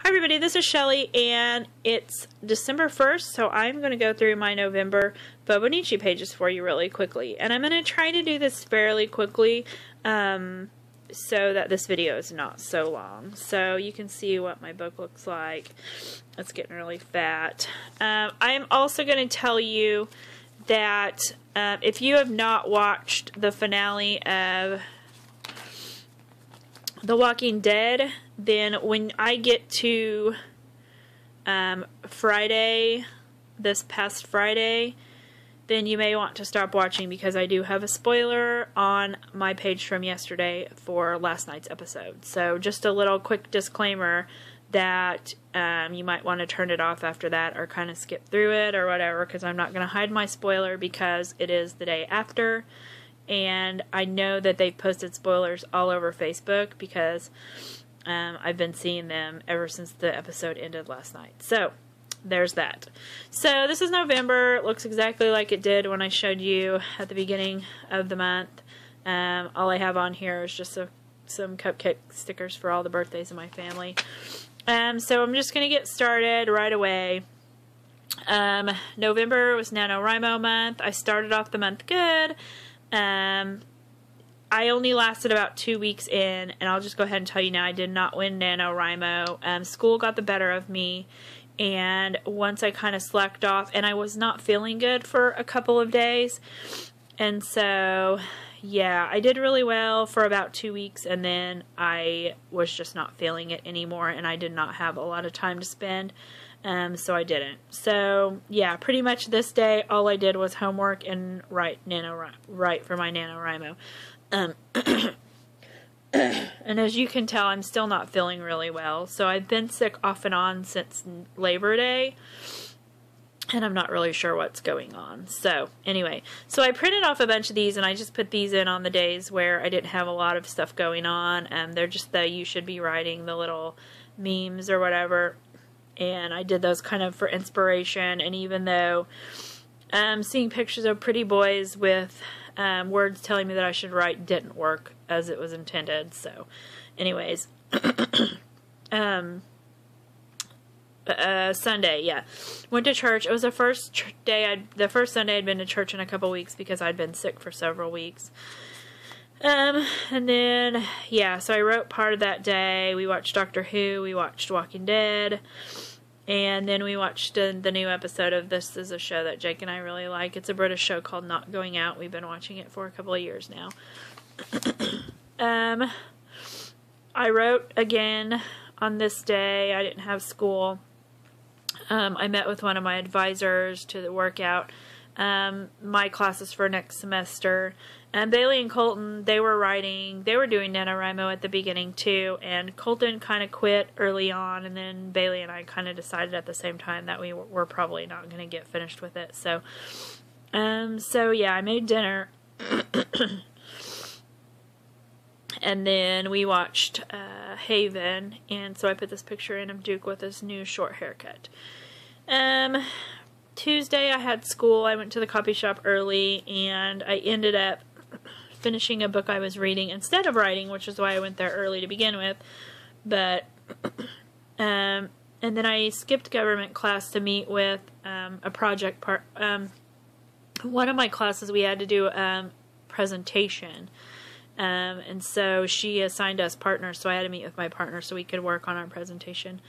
Hi everybody, this is Shelly and it's December 1st, so I'm going to go through my November Fauxbonichi pages for you really quickly. And I'm going to try to do this fairly quickly so that this video is not so long. So you can see what my book looks like. It's getting really fat. I am also going to tell you that if you have not watched the finale of The Walking Dead, then when I get to Friday, this past Friday, then you may want to stop watching because I do have a spoiler on my page from yesterday for last night's episode. So just a little quick disclaimer that you might want to turn it off after that or kind of skip through it or whatever, because I'm not going to hide my spoiler because it is the day after. And I know that they've posted spoilers all over Facebook because I've been seeing them ever since the episode ended last night. So, there's that. So, this is November. It looks exactly like it did when I showed you at the beginning of the month. All I have on here is just some cupcake stickers for all the birthdays of my family. So, I'm just going to get started right away. November was NaNoWriMo month. I started off the month good. I only lasted about 2 weeks in, and I'll just go ahead and tell you now, I did not win NaNoWriMo. School got the better of me, and once I kind of slacked off, and I was not feeling good for a couple of days, and so, yeah, I did really well for about 2 weeks, and then I was just not feeling it anymore, and I did not have a lot of time to spend. So I didn't. So, yeah, pretty much this day, all I did was homework and write for my NaNoWriMo. And as you can tell, I'm still not feeling really well. So I've been sick off and on since Labor Day, and I'm not really sure what's going on. So, anyway, so I printed off a bunch of these, and I just put these in on the days where I didn't have a lot of stuff going on. They're just the you should be writing, the little memes or whatever. And I did those kind of for inspiration, and even though seeing pictures of pretty boys with words telling me that I should write didn't work as it was intended. So, anyways, Sunday, yeah, went to church. It was the first Sunday I'd been to church in a couple weeks because I'd been sick for several weeks. And then, yeah, so I wrote part of that day. We watched Doctor Who, we watched Walking Dead, and then we watched the new episode of This Is a Show that Jake and I really like. It's a British show called Not Going Out. We've been watching it for a couple of years now. I wrote again on this day. I didn't have school. I met with one of my advisors to work out my classes for next semester. And Bailey and Colton, they were doing NaNoWriMo at the beginning too, and Colton kind of quit early on, and then Bailey and I kind of decided at the same time that we were probably not going to get finished with it. So, yeah, I made dinner, and then we watched Haven, and so I put this picture in of Duke with his new short haircut. Tuesday I had school. I went to the copy shop early, and I ended up finishing a book I was reading instead of writing, which is why I went there early to begin with. But and then I skipped government class to meet with a project part. One of my classes we had to do a presentation, and so she assigned us partners, so I had to meet with my partner so we could work on our presentation.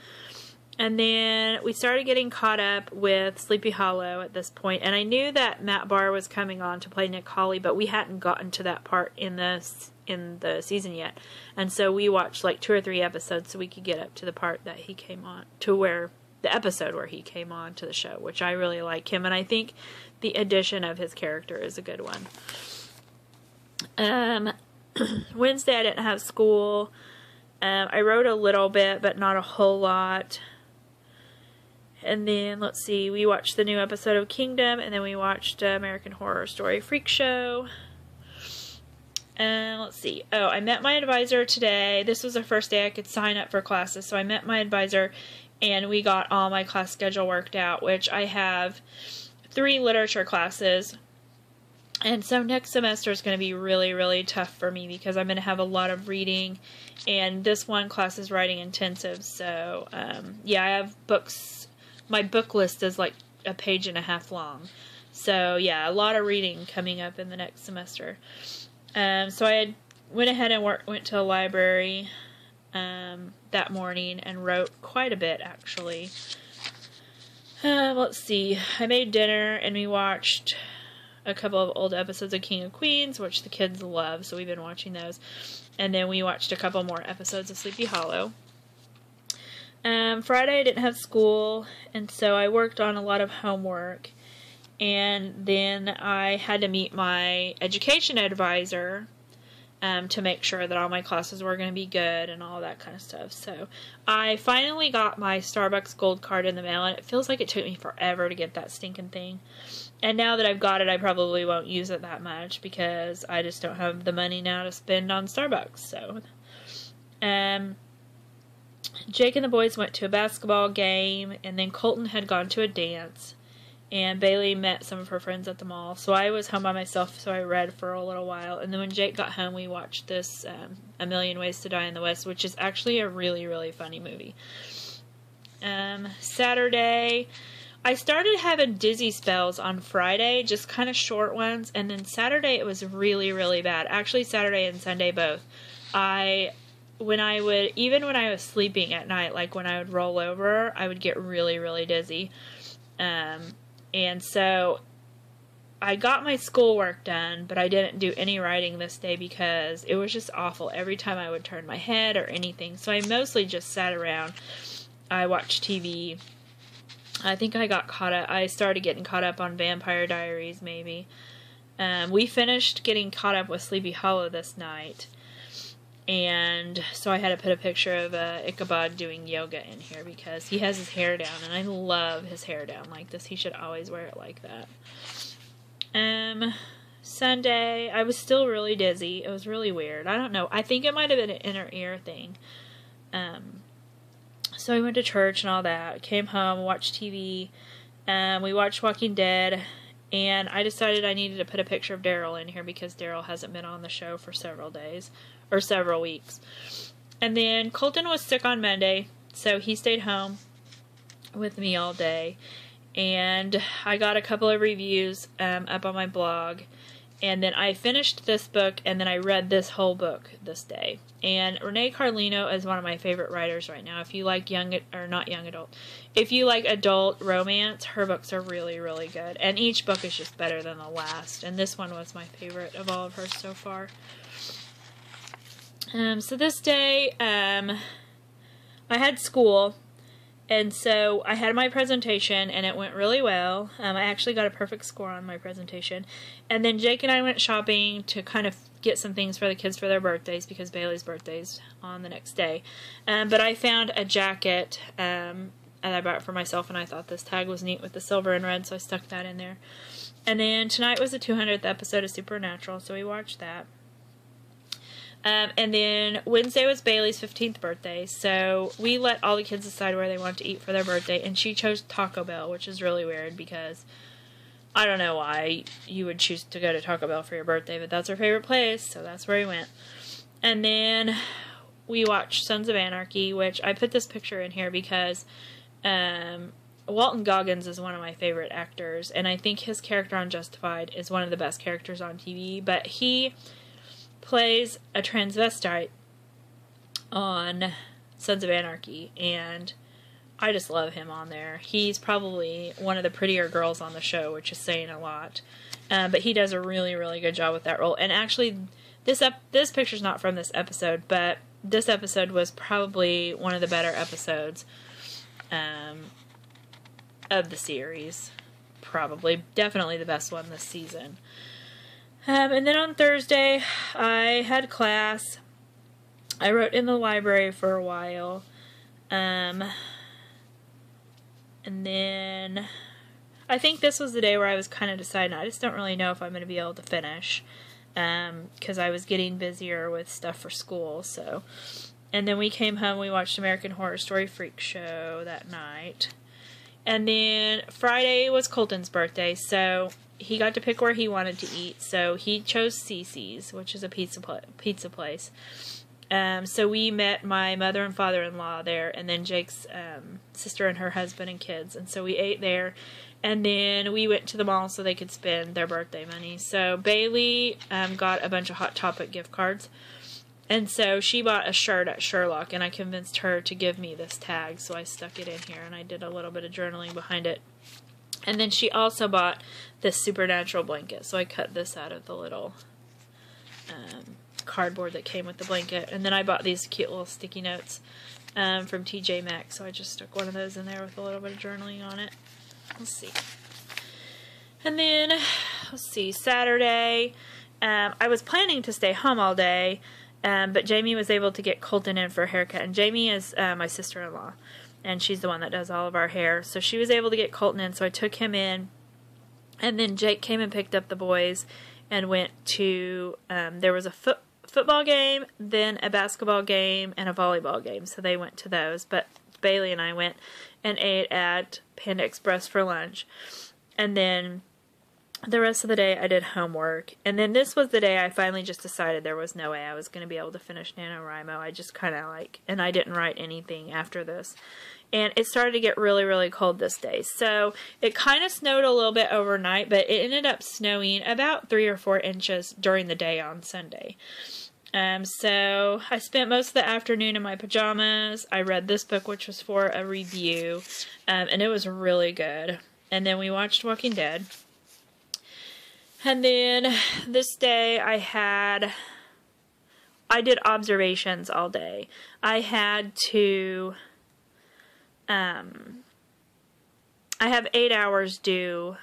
And then we started getting caught up with Sleepy Hollow at this point. And I knew that Matt Barr was coming on to play Nick Hawley, but we hadn't gotten to that part in the season yet. And so we watched like 2 or 3 episodes so we could get up to the part that he came on, the episode where he came on to the show, which I really like him. And I think the addition of his character is a good one. Wednesday I didn't have school. I wrote a little bit, but not a whole lot. And then, let's see, we watched the new episode of Kingdom, and then we watched American Horror Story Freak Show. And let's see. Oh, I met my advisor today. This was the first day I could sign up for classes, so I met my advisor, and we got all my class schedule worked out, which I have 3 literature classes. And so next semester is going to be really, really tough for me because I'm going to have a lot of reading, and this one class is writing intensive. So, yeah, I have books. My book list is like a page and a half long. So, yeah, a lot of reading coming up in the next semester. So I went ahead and went to the library that morning and wrote quite a bit, actually. Let's see. I made dinner, and we watched a couple of old episodes of King of Queens, which the kids love, so we've been watching those. And then we watched a couple more episodes of Sleepy Hollow. Friday I didn't have school, and so I worked on a lot of homework. And then I had to meet my education advisor to make sure that all my classes were going to be good and all that kind of stuff. So I finally got my Starbucks Gold card in the mail, and it feels like it took me forever to get that stinking thing. And now that I've got it, I probably won't use it that much because I just don't have the money now to spend on Starbucks. So, Jake and the boys went to a basketball game, and then Colton had gone to a dance, and Bailey met some of her friends at the mall. So I was home by myself, so I read for a little while. And then when Jake got home, we watched this A Million Ways to Die in the West, which is actually a really, really funny movie. Saturday, I started having dizzy spells on Friday, just kind of short ones, and then Saturday it was really, really bad. Actually, Saturday and Sunday both. When I was sleeping at night, like when I would roll over, I would get really, really dizzy. And so I got my schoolwork done, but I didn't do any writing this day because it was just awful every time I would turn my head or anything. So I mostly just sat around. I watched TV. I think I started getting caught up on Vampire Diaries, maybe. We finished getting caught up with Sleepy Hollow this night. And so I had to put a picture of Ichabod doing yoga in here because he has his hair down, and I love his hair down like this. He should always wear it like that. Sunday, I was still really dizzy. It was really weird. I don't know. I think it might have been an inner ear thing. So I went to church and all that. Came home, watched TV. We watched Walking Dead. And I decided I needed to put a picture of Daryl in here because Daryl hasn't been on the show for several days. Or several weeks. And then Colton was sick on Monday. So he stayed home with me all day. And I got a couple of reviews up on my blog. And then I finished this book, and then I read this whole book this day. And Renee Carlino is one of my favorite writers right now. If you like if you like adult romance, her books are really, really good. And each book is just better than the last. And this one was my favorite of all of hers so far. So this day, I had school. And so I had my presentation, and it went really well. I actually got a perfect score on my presentation. And then Jake and I went shopping to kind of get some things for the kids for their birthdays, because Bailey's birthday's on the next day. But I found a jacket and I bought it for myself, and I thought this tag was neat with the silver and red, so I stuck that in there. And then tonight was the 200th episode of Supernatural, so we watched that. And then Wednesday was Bailey's 15th birthday, so we let all the kids decide where they want to eat for their birthday, and she chose Taco Bell, which is really weird because I don't know why you would choose to go to Taco Bell for your birthday, but that's her favorite place, so that's where we went. And then we watched Sons of Anarchy, which I put this picture in here because Walton Goggins is one of my favorite actors, and I think his character on Justified is one of the best characters on TV, but he plays a transvestite on Sons of Anarchy, and I just love him on there. He's probably one of the prettier girls on the show, which is saying a lot. But he does a really, really good job with that role. And actually, this picture's not from this episode, but this episode was probably one of the better episodes of the series. Probably. Definitely the best one this season. And then on Thursday, I had class. I wrote in the library for a while. And then I think this was the day where I was kind of deciding, I just don't really know if I'm going to be able to finish. Because I was getting busier with stuff for school. So, and then we came home, we watched American Horror Story Freak Show that night. And then Friday was Colton's birthday, so he got to pick where he wanted to eat. So he chose Cece's, which is a pizza place. So we met my mother and father-in-law there, and then Jake's sister and her husband and kids. And so we ate there, and then we went to the mall so they could spend their birthday money. So Bailey got a bunch of Hot Topic gift cards. And so she bought a shirt at Sherlock, and I convinced her to give me this tag, so I stuck it in here, and I did a little bit of journaling behind it. And then she also bought this Supernatural blanket, so I cut this out of the little cardboard that came with the blanket. And then I bought these cute little sticky notes from TJ Maxx, so I just stuck one of those in there with a little bit of journaling on it. Let's see. And then, let's see, Saturday, I was planning to stay home all day, but Jamie was able to get Colton in for a haircut. And Jamie is my sister-in-law, and she's the one that does all of our hair. So she was able to get Colton in, so I took him in. And then Jake came and picked up the boys and went to, there was a football game, then a basketball game, and a volleyball game. So they went to those. But Bailey and I went and ate at Panda Express for lunch. And then the rest of the day I did homework. And then this was the day I finally just decided there was no way I was going to be able to finish NaNoWriMo. I just kind of and I didn't write anything after this. And it started to get really, really cold this day. So it kind of snowed a little bit overnight, but it ended up snowing about 3 or 4 inches during the day on Sunday. So I spent most of the afternoon in my pajamas. I read this book, which was for a review, and it was really good. And then we watched Walking Dead. And then this day I did observations all day. I had to, I have 8 hours due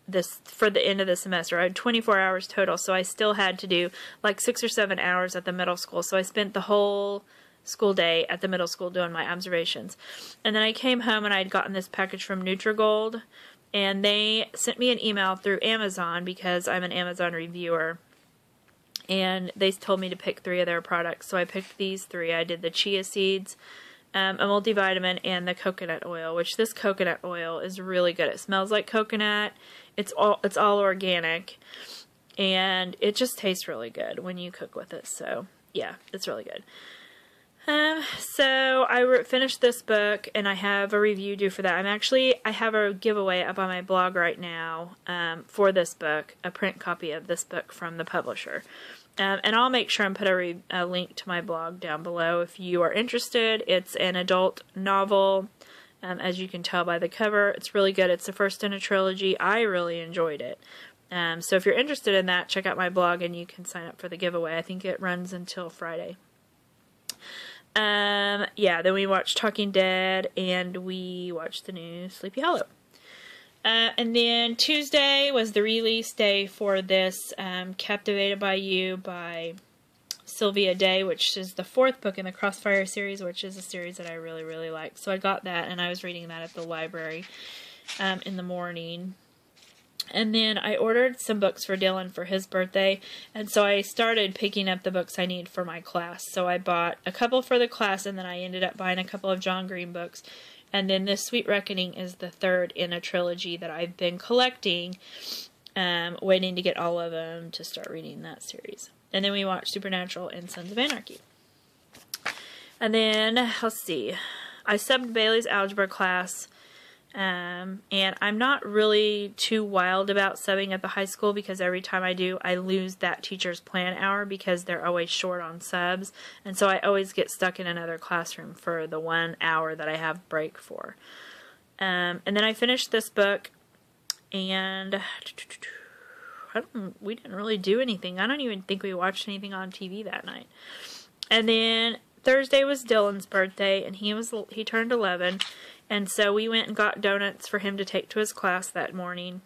this for the end of the semester. I had 24 hours total, so I still had to do like 6 or 7 hours at the middle school. So I spent the whole school day at the middle school doing my observations. And then I came home and I had gotten this package from Nutrigold, and they sent me an email through Amazon because I'm an Amazon reviewer. And they told me to pick 3 of their products. So I picked these 3. I did the chia seeds, a multivitamin, and the coconut oil, which this coconut oil is really good. It smells like coconut. It's all organic. And it just tastes really good when you cook with it. So yeah, it's really good. So I finished this book, and I have a review due for that. I have a giveaway up on my blog right now for this book, a print copy of this book from the publisher. And I'll make sure and put a link to my blog down below if you are interested. It's an adult novel, as you can tell by the cover. It's really good. It's the first in a trilogy. I really enjoyed it. So if you're interested in that, check out my blog and you can sign up for the giveaway. I think it runs until Friday. Yeah, then we watched Talking Dead, and we watched the new Sleepy Hollow. And then Tuesday was the release day for this Captivated by You by Sylvia Day, which is the 4th book in the Crossfire series, which is a series that I really, really like. So I got that, and I was reading that at the library in the morning. And then I ordered some books for Dylan for his birthday, and so I started picking up the books I need for my class. So I bought a couple for the class, and then I ended up buying a couple of John Green books. And then this Sweet Reckoning is the 3rd in a trilogy that I've been collecting, waiting to get all of them to start reading that series. And then we watched Supernatural and Sons of Anarchy. And then, let's see, I subbed Bailey's algebra class. And I'm not really too wild about subbing at the high school because every time I do, I lose that teacher's plan hour because they're always short on subs. And so I always get stuck in another classroom for the 1 hour that I have break for. And then I finished this book, and we didn't really do anything. I don't even think we watched anything on TV that night. And then Thursday was Dylan's birthday, and he turned 11. And so we went and got donuts for him to take to his class that morning.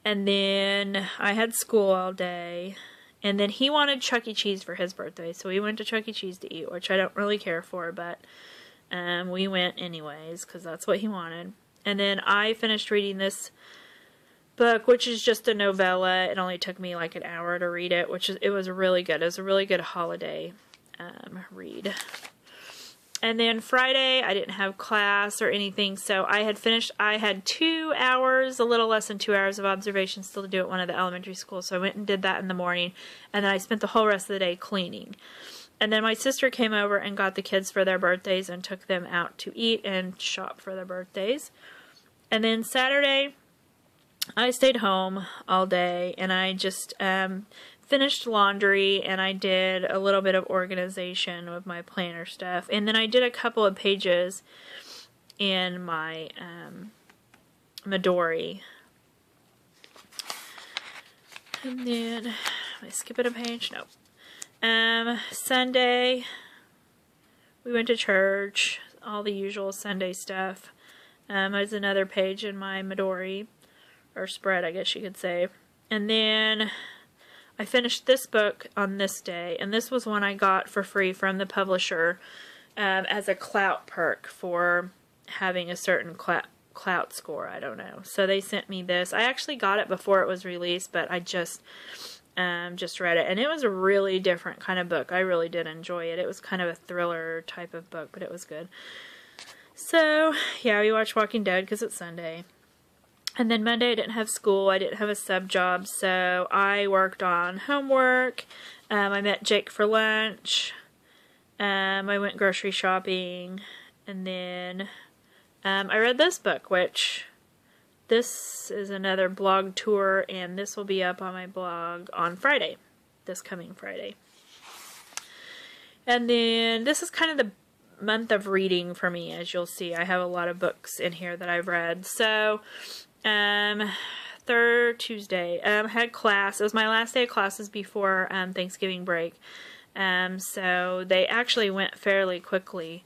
And then I had school all day. And then he wanted Chuck E. Cheese for his birthday. So we went to Chuck E. Cheese to eat, which I don't really care for. But we went anyways because that's what he wanted. And then I finished reading this book, which is just a novella. It only took me like an hour to read it, it was really good. It was a really good holiday read. And then Friday, I didn't have class or anything, so I had 2 hours, a little less than 2 hours of observation still to do at one of the elementary schools, so I went and did that in the morning, and then I spent the whole rest of the day cleaning. And then my sister came over and got the kids for their birthdays and took them out to eat and shop for their birthdays. And then Saturday, I stayed home all day, and I just finished laundry, and I did a little bit of organization with my planner stuff, and then I did a couple of pages in my Midori. And then, am I skipping a page? No. Sunday, we went to church, all the usual Sunday stuff. There's another page in my Midori, or spread, I guess you could say. And then I finished this book on this day, and this was one I got for free from the publisher as a clout perk for having a certain clout score. I don't know. So they sent me this. I actually got it before it was released, but I just read it, and it was a really different kind of book. I really did enjoy it. It was kind of a thriller type of book, but it was good. So, yeah, we watched Walking Dead because it's Sunday. And then Monday I didn't have school, I didn't have a sub job, so I worked on homework. I met Jake for lunch. I went grocery shopping, and then I read this book, which this is another blog tour, and this will be up on my blog on Friday, this coming Friday. And then this is kind of the month of reading for me, as you'll see. I have a lot of books in here that I've read. So Tuesday, had class. It was my last day of classes before Thanksgiving break. So they actually went fairly quickly.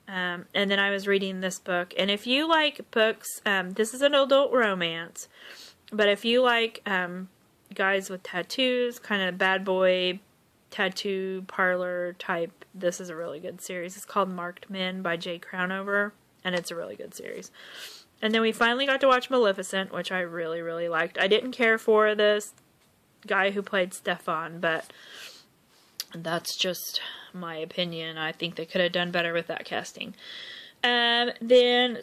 And then I was reading this book. And if you like books, this is an adult romance, but if you like guys with tattoos, kind of bad boy tattoo parlor type, this is a really good series. It's called Marked Men by Jay Crownover, and it's a really good series. And then we finally got to watch Maleficent, which I really, really liked. I didn't care for this guy who played Stefan, but that's just my opinion. I think they could have done better with that casting. Then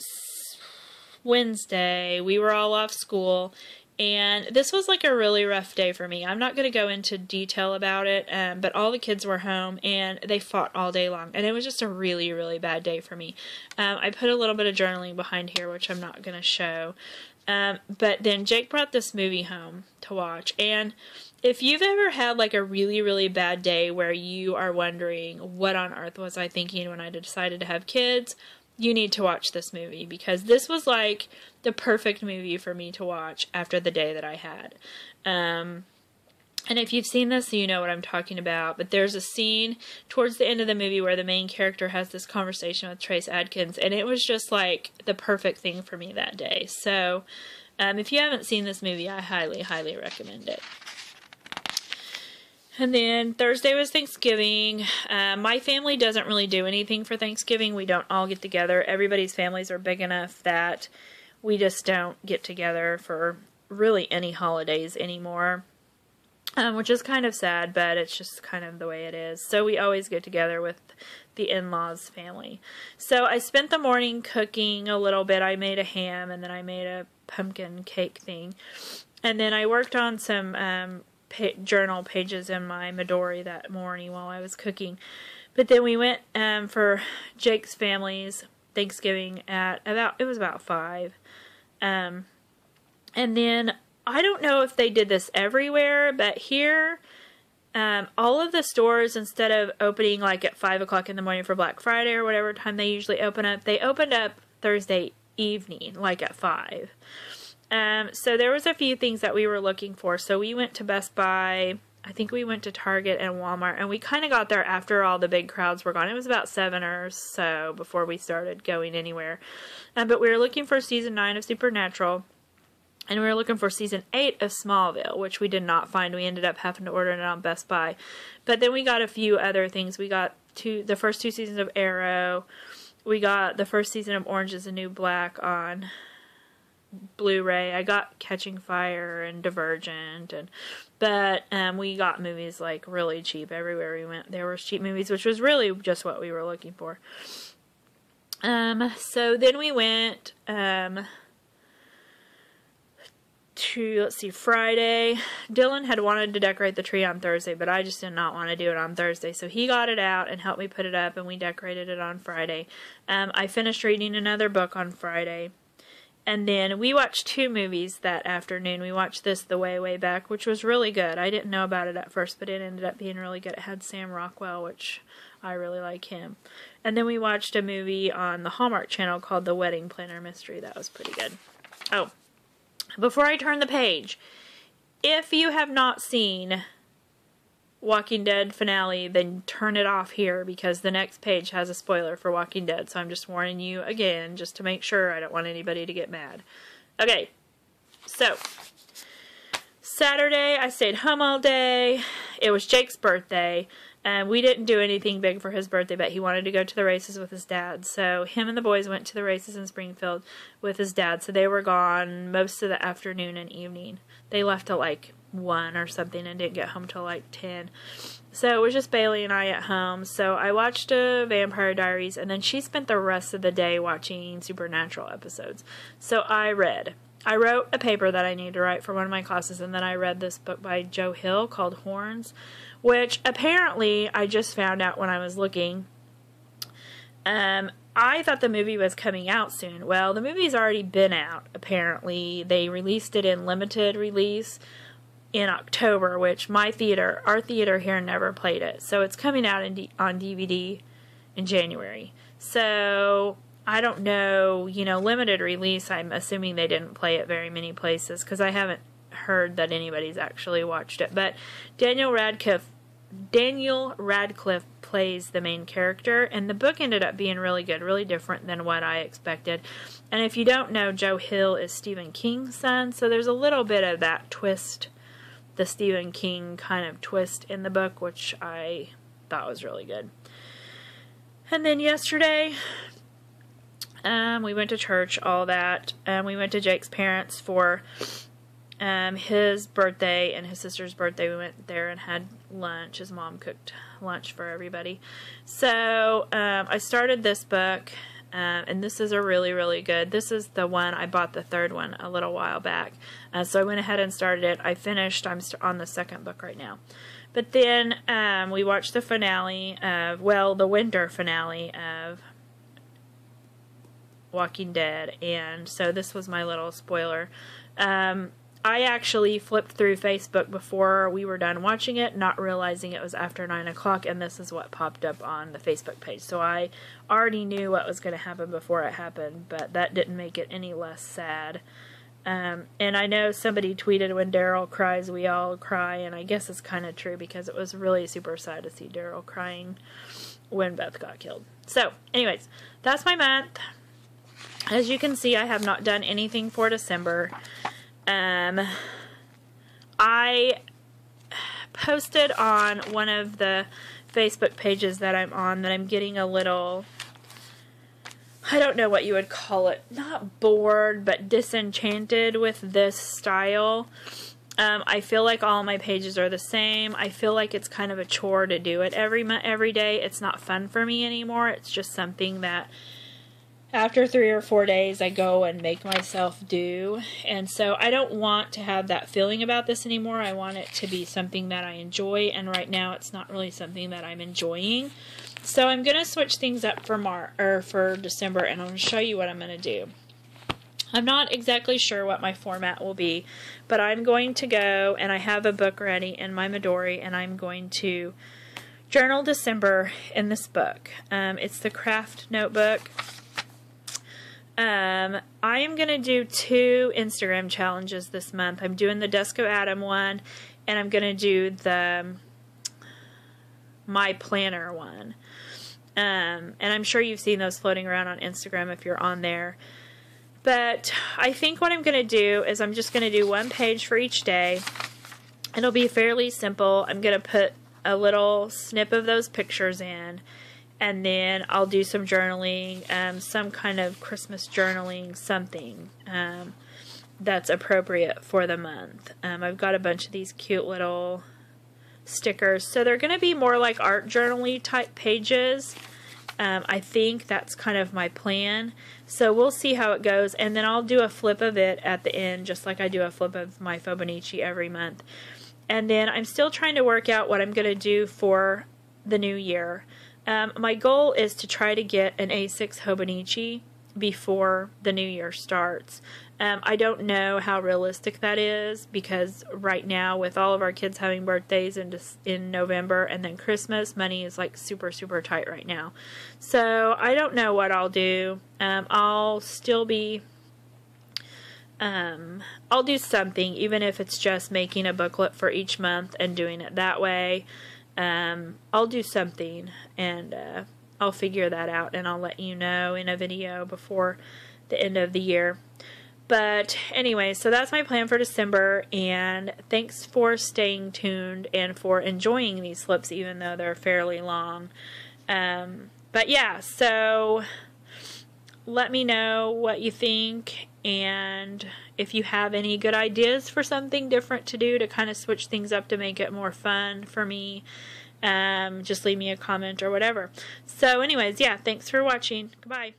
Wednesday, we were all off school, and this was like a really rough day for me. I'm not going to go into detail about it, but all the kids were home, and they fought all day long, and it was just a really, really bad day for me. I put a little bit of journaling behind here, which I'm not going to show. But then Jake brought this movie home to watch, and if you've ever had like a really, really bad day where you are wondering, what on earth was I thinking when I decided to have kids, you need to watch this movie, because this was like the perfect movie for me to watch after the day that I had. And if you've seen this, you know what I'm talking about, but there's a scene towards the end of the movie where the main character has this conversation with Trace Adkins, and it was just like the perfect thing for me that day. So if you haven't seen this movie, I highly, highly recommend it. And then Thursday was Thanksgiving. My family doesn't really do anything for Thanksgiving. We don't all get together. Everybody's families are big enough that we just don't get together for really any holidays anymore. Which is kind of sad, but it's just kind of the way it is. So we always get together with the in-laws family. So I spent the morning cooking a little bit. I made a ham, and then I made a pumpkin cake thing. And then I worked on some journal pages in my Midori that morning while I was cooking. But then we went for Jake's family's Thanksgiving at about 5. And then I don't know if they did this everywhere, but here all of the stores, instead of opening like at 5 o'clock in the morning for Black Friday or whatever time they usually open up, they opened up Thursday evening, like at 5. So there was a few things that we were looking for. So we went to Best Buy. I think we went to Target and Walmart, and we kind of got there after all the big crowds were gone. It was about 7 or so before we started going anywhere. But we were looking for season 9 of Supernatural, and we were looking for season 8 of Smallville, which we did not find. We ended up having to order it on Best Buy. But then we got a few other things. We got the first 2 seasons of Arrow. We got the first season of Orange is the New Black on Blu-ray. I got Catching Fire and Divergent, but we got movies like really cheap everywhere we went. There were cheap movies, which was really just what we were looking for. So then we went, to, let's see, Friday. Dylan had wanted to decorate the tree on Thursday, but I just did not want to do it on Thursday. So he got it out and helped me put it up, and we decorated it on Friday. I finished reading another book on Friday. And then we watched 2 movies that afternoon. We watched this, The Way, Way Back, which was really good. I didn't know about it at first, but it ended up being really good. It had Sam Rockwell, which I really like him. And then we watched a movie on the Hallmark Channel called The Wedding Planner Mystery. That was pretty good. Oh, before I turn the page, if you have not seen Walking Dead finale, then turn it off here, because the next page has a spoiler for Walking Dead. So I'm just warning you again, just to make sure. I don't want anybody to get mad. Okay, so Saturday I stayed home all day. It was Jake's birthday. And we didn't do anything big for his birthday, but he wanted to go to the races with his dad. So him and the boys went to the races in Springfield with his dad. So they were gone most of the afternoon and evening. They left at like 1 or something and didn't get home till like 10. So it was just Bailey and I at home. So I watched Vampire Diaries, and then she spent the rest of the day watching Supernatural episodes. So I read. I wrote a paper that I need to write for one of my classes, and then I read this book by Joe Hill called Horns, which apparently I just found out when I was looking. I thought the movie was coming out soon. Well, the movie's already been out, apparently. They released it in limited release in October, which our theater here never played it. So it's coming out on DVD in January. So I don't know, limited release, I'm assuming they didn't play it very many places, because I haven't heard that anybody's actually watched it. But Daniel Radcliffe plays the main character, and the book ended up being really good, really different than what I expected. And if you don't know, Joe Hill is Stephen King's son, so there's a little bit of that twist, the Stephen King kind of twist in the book, which I thought was really good. And then yesterday, we went to church, all that. We went to Jake's parents for his birthday and his sister's birthday. We went there and had lunch. His mom cooked lunch for everybody. So I started this book, and this is a really, really good. This is the one, I bought the 3rd one a little while back. So I went ahead and started it. I finished. I'm on the 2nd book right now. But then we watched the finale of, the winter finale of Walking Dead, and so this was my little spoiler. I actually flipped through Facebook before we were done watching it, not realizing it was after 9 o'clock, and this is what popped up on the Facebook page. So I already knew what was going to happen before it happened, but that didn't make it any less sad. And I know somebody tweeted, when Daryl cries, we all cry, and I guess it's kind of true, because it was really super sad to see Daryl crying when Beth got killed. So, anyways, that's my month. As you can see, I have not done anything for December. I posted on one of the Facebook pages that I'm on that I'm getting a little, I don't know what you would call it, not bored, but disenchanted with this style. I feel like all my pages are the same. I feel like it's kind of a chore to do it every day. It's not fun for me anymore. It's just something that after 3 or 4 days, I go and make myself do. And so I don't want to have that feeling about this anymore. I want it to be something that I enjoy. And right now, it's not really something that I'm enjoying. So I'm going to switch things up for December, and I'm going to show you what I'm going to do. I'm not exactly sure what my format will be, but I'm going to go, and I have a book ready in my Midori, and I'm going to journal December in this book. It's the Craft Notebook. I am going to do 2 Instagram challenges this month. I'm doing the Desco Adam one, and I'm going to do the My Planner one. And I'm sure you've seen those floating around on Instagram if you're on there. But I think what I'm going to do is I'm just going to do 1 page for each day. It'll be fairly simple. I'm going to put a little snip of those pictures in. And then I'll do some journaling, some kind of Christmas journaling, something that's appropriate for the month. I've got a bunch of these cute little stickers. So they're going to be more like art journaling type pages. I think that's kind of my plan. So we'll see how it goes. And then I'll do a flip of it at the end, just like I do a flip of my Fauxbonichi every month. And then I'm still trying to work out what I'm going to do for the new year. My goal is to try to get an A6 Fauxbonichi before the new year starts. I don't know how realistic that is, because right now with all of our kids having birthdays in November and then Christmas, money is like super tight right now. So I don't know what I'll do. I'll still be I'll do something, even if it's just making a booklet for each month and doing it that way. I'll do something, and I'll figure that out, and I'll let you know in a video before the end of the year. But anyway, so that's my plan for December, and thanks for staying tuned and for enjoying these flips, even though they're fairly long. But yeah, so let me know what you think, and if you have any good ideas for something different to do to kind of switch things up to make it more fun for me, just leave me a comment or whatever. So anyways, yeah, thanks for watching. Goodbye.